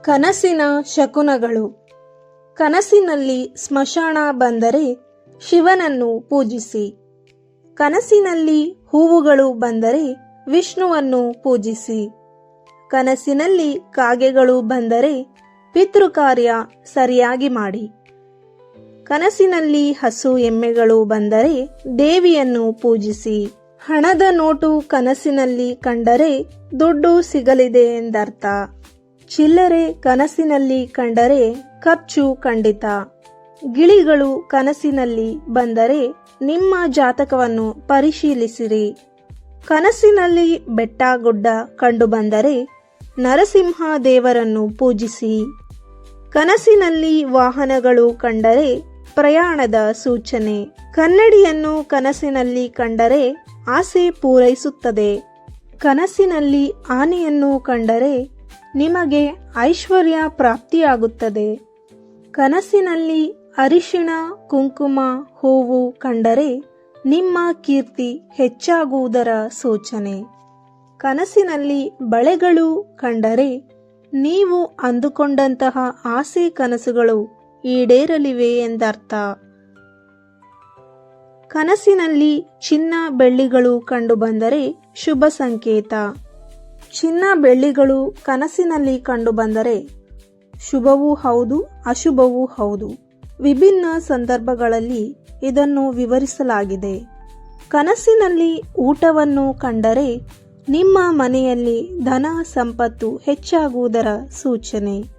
ಕನಸಿನ ಶಕುನಗಳು. ಕನಸಿನಲ್ಲಿ ಸ್ಮಶಾನ ಬಂದರೆ ಶಿವನನ್ನು ಪೂಜಿಸಿ. ಕನಸಿನಲ್ಲಿ ಹೂವುಗಳು ಬಂದರೆ ವಿಷ್ಣುವನ್ನು ಪೂಜಿಸಿ. ಕನಸಿನಲ್ಲಿ ಕಾಗೆಗಳು ಬಂದರೆ ಪಿತೃಕಾರ್ಯ ಸರಿಯಾಗಿ ಮಾಡಿ. ಕನಸಿನಲ್ಲಿ ಹಸು ಎಮ್ಮೆಗಳು ಬಂದರೆ ದೇವಿಯನ್ನು ಪೂಜಿಸಿ. ಹಣದ ನೋಟು ಕನಸಿನಲ್ಲಿ ಕಂಡರೆ ದುಡ್ಡು ಸಿಗಲಿದೆ ಎಂದರ್ಥ. ಚಿಲ್ಲರೆ ಕನಸಿನಲ್ಲಿ ಕಂಡರೆ ಖರ್ಚು ಖಂಡಿತ. ಗಿಳಿಗಳು ಕನಸಿನಲ್ಲಿ ಬಂದರೆ ನಿಮ್ಮ ಜಾತಕವನ್ನು ಪರಿಶೀಲಿಸಿರಿ. ಕನಸಿನಲ್ಲಿ ಬೆಟ್ಟ ಗುಡ್ಡ ಕಂಡುಬಂದರೆ ನರಸಿಂಹ ದೇವರನ್ನು ಪೂಜಿಸಿ. ಕನಸಿನಲ್ಲಿ ವಾಹನಗಳು ಕಂಡರೆ ಪ್ರಯಾಣದ ಸೂಚನೆ. ಕನ್ನಡಿಯನ್ನು ಕನಸಿನಲ್ಲಿ ಕಂಡರೆ ಆಸೆ ಪೂರೈಸುತ್ತದೆ. ಕನಸಿನಲ್ಲಿ ಆನೆಯನ್ನು ಕಂಡರೆ ನಿಮಗೆ ಐಶ್ವರ್ಯ ಪ್ರಾಪ್ತಿಯಾಗುತ್ತದೆ. ಕನಸಿನಲ್ಲಿ ಅರಿಶಿಣ ಕುಂಕುಮ ಹೂವು ಕಂಡರೆ ನಿಮ್ಮ ಕೀರ್ತಿ ಹೆಚ್ಚಾಗುವುದರ ಸೂಚನೆ. ಕನಸಿನಲ್ಲಿ ಬಳೆಗಳು ಕಂಡರೆ ನೀವು ಅಂದುಕೊಂಡಂತಹ ಆಸೆ ಕನಸುಗಳು ಈಡೇರಲಿವೆ ಎಂದರ್ಥ. ಕನಸಿನಲ್ಲಿ ಚಿನ್ನ ಬೆಳ್ಳಿಗಳು ಕಂಡುಬಂದರೆ ಶುಭ ಸಂಕೇತ. ಚಿನ್ನ ಬೆಳ್ಳಿಗಳು ಕನಸಿನಲ್ಲಿ ಕಂಡುಬಂದರೆ ಶುಭವೂ ಹೌದು ಅಶುಭವೂ ಹೌದು. ವಿಭಿನ್ನ ಸಂದರ್ಭಗಳಲ್ಲಿ ಇದನ್ನು ವಿವರಿಸಲಾಗಿದೆ. ಕನಸಿನಲ್ಲಿ ಊಟವನ್ನು ಕಂಡರೆ ನಿಮ್ಮ ಮನೆಯಲ್ಲಿ ಧನ ಸಂಪತ್ತು ಹೆಚ್ಚಾಗುವುದರ ಸೂಚನೆ.